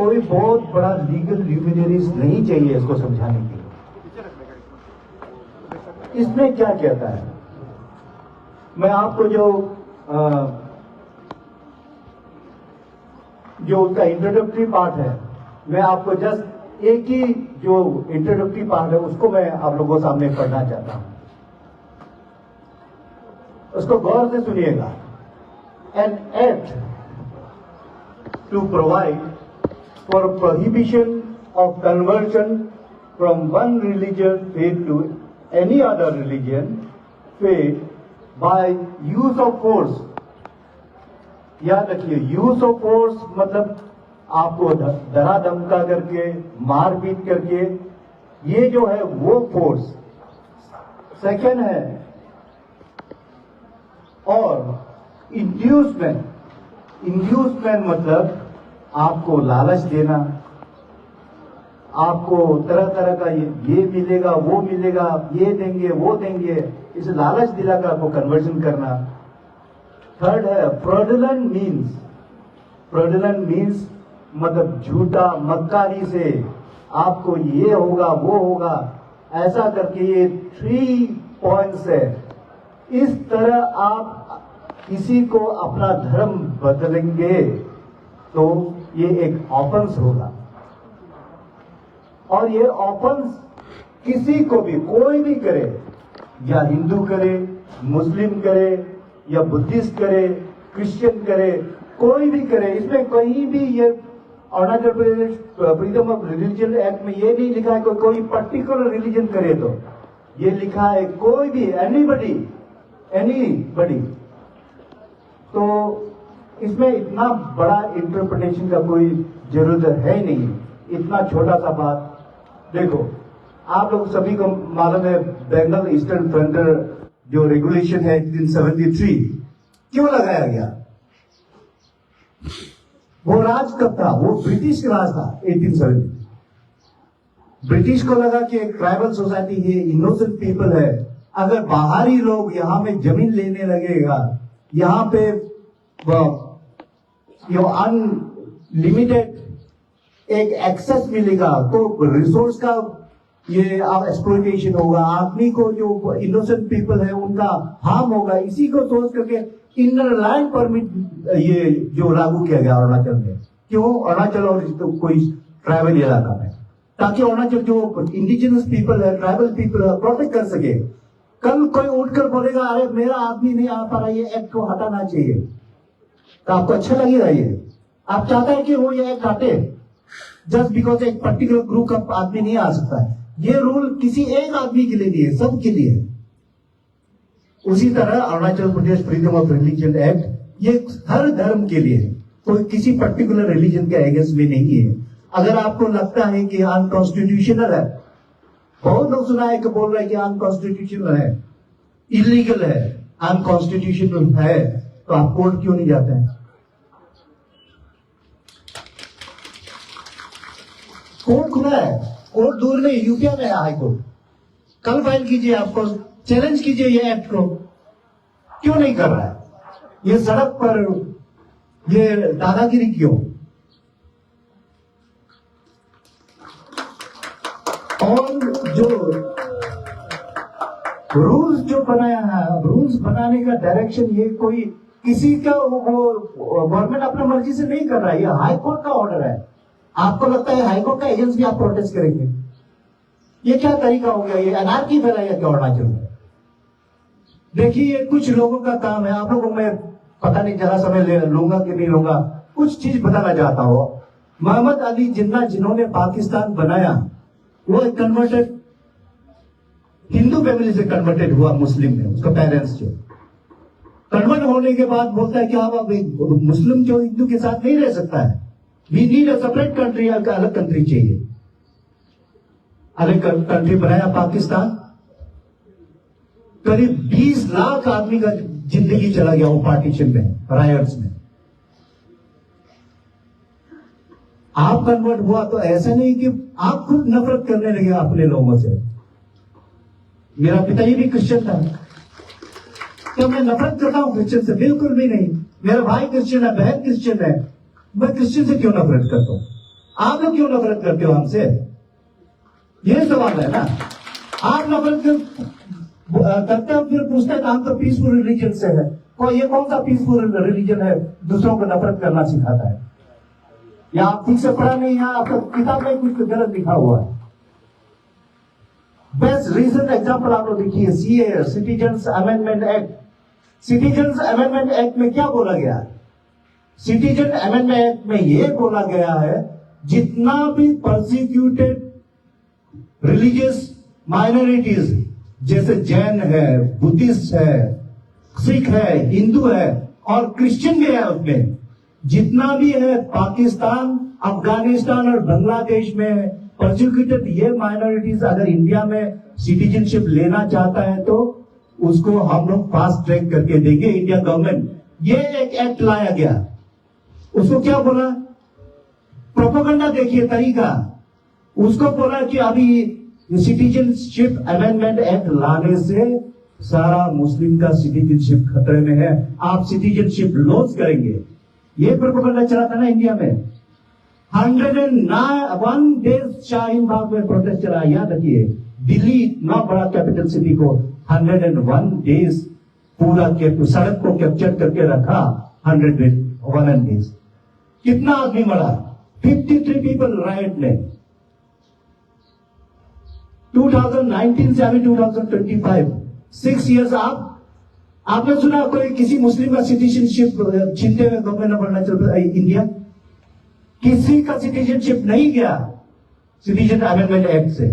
कोई बहुत बड़ा लीगल ल्यूमिनरीज नहीं चाहिए इसको समझाने के लिए। इसमें क्या कहता है, मैं आपको जो उसका इंट्रोडक्टरी पार्ट है, मैं आपको जस्ट एक ही जो इंट्रोडक्टरी पार्ट है उसको मैं आप लोगों के सामने पढ़ना चाहता हूं, उसको गौर से सुनिएगा। An act to provide for prohibition of conversion from one religious faith to any other religion faith by use of force। याद रखिए, यूज ऑफ फोर्स मतलब आपको डरा धमका करके, मारपीट करके, ये जो है वो फोर्स। सेकेंड है और इंड्यूसमेंट। इंड्यूसमेंट मतलब आपको लालच देना, आपको तरह तरह का ये मिलेगा, वो मिलेगा, ये देंगे, वो देंगे, इस लालच दिलाकर आपको कन्वर्जन करना। थर्ड है फ्रॉडुलेंट मीन्स। फ्रॉडुलेंट मीन्स मतलब झूठा मक्कारी से आपको ये होगा, वो होगा, ऐसा करके, ये 3 पॉइंट्स है। इस तरह आप किसी को अपना धर्म बदलेंगे तो ये एक ऑफेंस होगा, और ये ऑफेंस किसी को भी, कोई भी करे, या हिंदू करे, मुस्लिम करे, या बुद्धिस्ट करे, क्रिश्चियन करे, कोई भी करे, इसमें कहीं भी ये Arunachal Pradesh freedom of religion act में ये नहीं लिखा है कि कोई पर्टिकुलर रिलीजन करे, तो ये लिखा है कोई भी, एनीबडी। तो इसमें इतना बड़ा इंटरप्रिटेशन का कोई जरूरत है ही नहीं। इतना छोटा सा बात देखो, आप लोग सभी को मालूम है बंगाल ईस्टर्न फ्रंटियर जो रेगुलेशन है 1873 क्यों लगाया गया? वो राज कब था? वो ब्रिटिश का राज था 1870। ब्रिटिश को लगा कि एक ट्राइबल सोसाइटी है, इनोसेंट पीपल है, अगर बाहरी लोग यहां में जमीन लेने लगेगा, यहां पे अनलिमिटेड एक एक्सेस मिलेगा, तो रिसोर्स का ये एक्सप्लॉयटेशन होगा, आदमी को जो इनोसेंट पीपल है उनका हार्म होगा। इसी को सोच करके इनर लाइन परमिट ये जो लागू किया गया अरुणाचल में। क्यों? अरुणाचल और तो कोई ट्राइबल इलाका में, ताकि अरुणाचल जो इंडिजिनस पीपल है, ट्राइबल पीपल है, प्रोटेक्ट कर सके। कल कोई उठकर बोलेगा अरे मेरा आदमी नहीं आ पा रहा, ये एक्ट को हटाना चाहिए, तो आपको अच्छा लगेगा? ये आप चाहते हैं कि वो ये एक्ट हटे जस्ट बिकॉज एक पर्टिकुलर ग्रुप का आदमी नहीं आ सकता है। ये रूल किसी एक आदमी के लिए नहीं है, सबके लिए है। उसी तरह Arunachal Pradesh freedom of religion act ये हर धर्म के लिए है, कोई किसी पर्टिकुलर रिलीजन के अगेंस्ट में नहीं है। अगर आपको लगता है कि अनकॉन्स्टिट्यूशनल है, बहुत लोग सुना है कि बोल रहे हैं कि अनकॉन्स्टिट्यूशनल है, इलीगल है, अनकॉन्स्टिट्यूशनल है, तो आप कोर्ट क्यों नहीं जाते हैं? कोर्ट खुला है, कोर्ट दूर नहीं, यूपीए में है हाई कोर्ट। कल फाइल कीजिए, आपको चैलेंज कीजिए ये एक्ट को, क्यों नहीं कर रहा है? ये सड़क पर ये दादागिरी क्यों? और जो रूल्स जो बनाया है, रूल्स बनाने का डायरेक्शन ये कोई किसी का वो गवर्नमेंट अपनी मर्जी से नहीं कर रहा है, ये हाई कोर्ट का ऑर्डर है। आपको लगता है हाई कोर्ट का एजेंट्स भी आप प्रोटेस्ट करेंगे? ये क्या तरीका हो गया? ये अनार्की फैलाया क्या अरुणाचल में? देखिए, ये कुछ लोगों का काम है। आप लोगों को मैं पता नहीं ज्यादा समय ले लूंगा कि नहीं लूंगा, कुछ चीज बताना चाहता हूं। मोहम्मद अली जिन्ना जिन्होंने पाकिस्तान बनाया, वो एक कन्वर्टेड हिंदू फैमिली से कन्वर्टेड हुआ मुस्लिम में, उसका पेरेंट्स जो कन्वर्ट होने के बाद बोलता है कि अब मुस्लिम जो हिंदू के साथ नहीं रह सकता है, we need a separate country, अलग कंट्री चाहिए। अलग कंट्री बनाया पाकिस्तान। करीब 20 लाख आदमी का जिंदगी चला गया वो पार्टीशन में, रायट्स में। आप कन्वर्ट हुआ तो ऐसा नहीं कि आप खुद नफरत करने लगे अपने लोगों से। मेरा पिताजी भी क्रिश्चियन था, तो मैं नफरत करता हूं क्रिश्चियन से? बिल्कुल भी नहीं। मेरा भाई क्रिश्चियन है, बहन क्रिश्चियन है, मैं क्रिश्चियन से क्यों नफरत करता हूं? आप लोग क्यों नफरत करते हो हमसे? ये सवाल है ना। आप नफरत करते हो, फिर पूछते हैं हम तो पीसफुल रिलीजन से है। तो ये कौन सा पीसफुल रिलीजन है दूसरों को नफरत करना सिखाता है? या आप ठीक से पढ़ा नहीं है, आपका किताब में कुछ गलत लिखा हुआ है। बेस्ट रीजन एग्जाम्पल आप लोग देखिए, CA, citizens amendment act. Citizens amendment act में क्या बोला गया है? सिटीजन अमेंडमेंट एक्ट में यह बोला गया है, जितना भी परसिक्यूटेड रिलीजियस माइनॉरिटीज जैसे जैन है, बुद्धिस्ट है, सिख है, हिंदू है और क्रिश्चियन भी है, उसमें जितना भी है पाकिस्तान, अफगानिस्तान और बांग्लादेश में परसिक्यूटेड ये माइनॉरिटीज अगर इंडिया में सिटीजनशिप लेना चाहता है तो उसको हम लोग फास्ट ट्रैक करके देंगे। इंडिया गवर्नमेंट ये एक एक्ट लाया गया, उसको क्या बोला? प्रोपेगेंडा देखिए तरीका। उसको बोला कि अभी सिटीजनशिप अमेंडमेंट एक्ट लाने से सारा मुस्लिम का सिटीजनशिप खतरे में है, आप सिटीजनशिप लॉस करेंगे। ये प्रोपेगेंडा चला था ना इंडिया में। 101 डेज शाहीन बाग में प्रोटेस्ट चला, याद रखिए। दिल्ली इतना बड़ा कैपिटल सिटी को 101 डेज पूरा सड़क को कैप्चर करके रखा। 101 डेज कितना आदमी मरा? 53 पीपल राइट में। 2019 से अभी 2025 6 इयर्स आपने सुना कोई किसी मुस्लिम का सिटीजनशिप छीनते हुए गवर्नमेंट ऑफ अरुणाचल इंडिया? किसी का सिटीजनशिप नहीं गया सिटीजन अमेंडमेंट एक्ट से।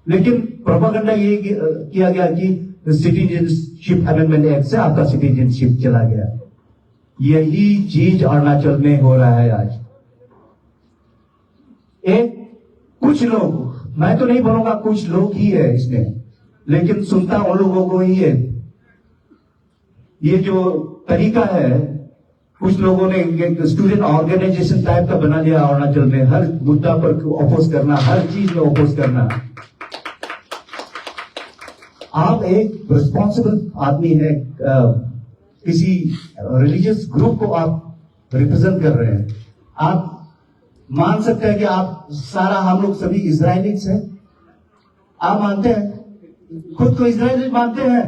लेकिन प्रोपेगेंडा ये किया गया कि सिटीजनशिप अमेंडमेंट एक्ट से आपका सिटीजनशिप चला गया। यही चीज अरुणाचल में हो रहा है आज। कुछ लोग, मैं तो नहीं बोलूंगा कुछ लोग ही है इसमें, लेकिन सुनता उन लोगों को ही है। ये जो तरीका है, कुछ लोगों ने स्टूडेंट ऑर्गेनाइजेशन टाइप का बना लिया अरुणाचल में, हर मुद्दा पर अपोज करना, हर चीज में अपोज करना। आप एक रिस्पॉन्सिबल आदमी है, किसी रिलीजियस ग्रुप को आप रिप्रेजेंट कर रहे हैं। आप मान सकते हैं कि आप सारा हम लोग सभी इजराइलीज हैं। आप मानते हैं? खुद को इजराइली मानते हैं?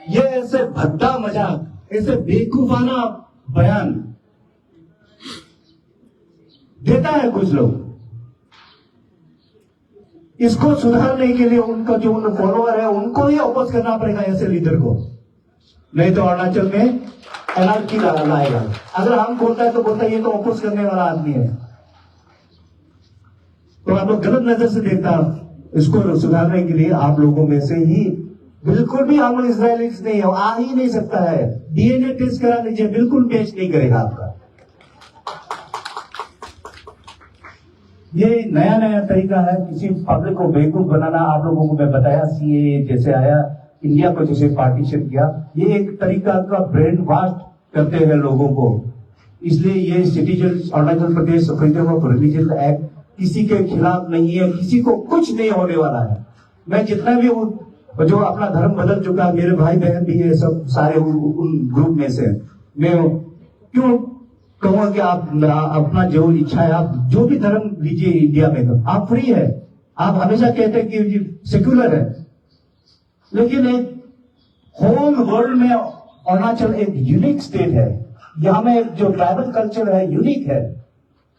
ये ऐसे भद्दा मजाक, ऐसे बेवकूफाना बयान देता है कुछ लोग। इसको सुधारने के लिए उनका जो फॉलोअर है उनको ही अपोज करना पड़ेगा ऐसे लीडर को, नहीं तो अरुणाचल में एनआरकी लाएगा। अगर हम बोलता है तो बोलता है ये तो अपोज करने वाला आदमी है, तो आप लोग गलत नजर से देखता। इसको सुधारने के लिए आप लोगों में से ही बिल्कुल भी हम लोग इजराइलिक्स नहीं है, आ ही नहीं सकता है। डीएनए टेस्ट करा लीजिए, बिल्कुल मैच नहीं करेगा आपका। ये नया नया तरीका है किसी पब्लिक को बेवकूफ बनाना। आप लोगों को मैं बताया सीए जैसे आया, इंडिया को जैसे पार्टीशन किया, ये एक तरीका का ब्रेन वॉश करते हैं लोगों को। इसलिए ये citizen Arunachal Pradesh freedom of religion act किसी के खिलाफ नहीं है, किसी को कुछ नहीं होने वाला है। मैं जितना भी जो अपना धर्म बदल चुका है, मेरे भाई बहन भी है, सब सारे उन ग्रुप में से, मैं क्यों कहूंगा कि आप अपना जो इच्छा है आप जो भी धर्म लीजिए इंडिया में, तो आप फ्री है। आप हमेशा कहते हैं कि सेक्युलर है, लेकिन एक होल वर्ल्ड में अरुणाचल एक यूनिक स्टेट है। यहां में जो ट्राइबल कल्चर है यूनिक है।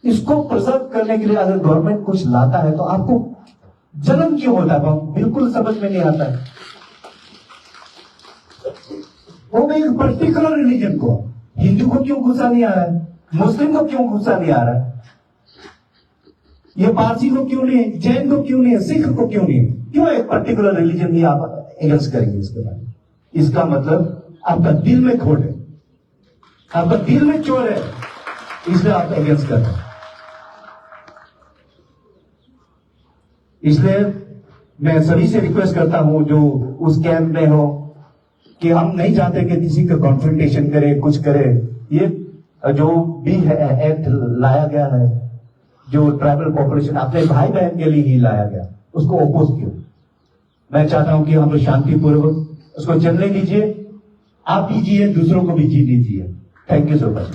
इसको प्रिजर्व करने के लिए अगर गवर्नमेंट कुछ लाता है तो आपको जलन क्यों होता है? बिल्कुल समझ में नहीं आता है। वो भी एक पर्टिकुलर रिलीजन को, हिंदू को क्यों गुस्सा नहीं आ रहा है, मुस्लिम को क्यों गुस्सा नहीं आ रहा है, ये पारसी को क्यों नहीं, जैन को क्यों नहीं, सिख को क्यों नहीं, क्यों एक पर्टिकुलर रिलीजन ही आप एगेंस्ट करेंगे इसके बाद? इसका मतलब आपका दिल में खोट है, आपका दिल में चोर है, इसलिए आप एगेंस्ट कर रहे हैं। इसलिए मैं सभी से रिक्वेस्ट करता हूं जो उस कैंप में हो, कि हम नहीं चाहते कि किसी का कॉन्फ्रंटेशन करे, कुछ करे। ये जो भी एक्ट लाया गया है, जो ट्राइबल पॉपुलेशन अपने भाई बहन के लिए ही लाया गया, उसको अपोज किया। मैं चाहता हूं कि हम लोग शांतिपूर्वक उसको चलने दीजिए, आप भी जिए, दूसरों को भी जी दीजिए। Thank you so much.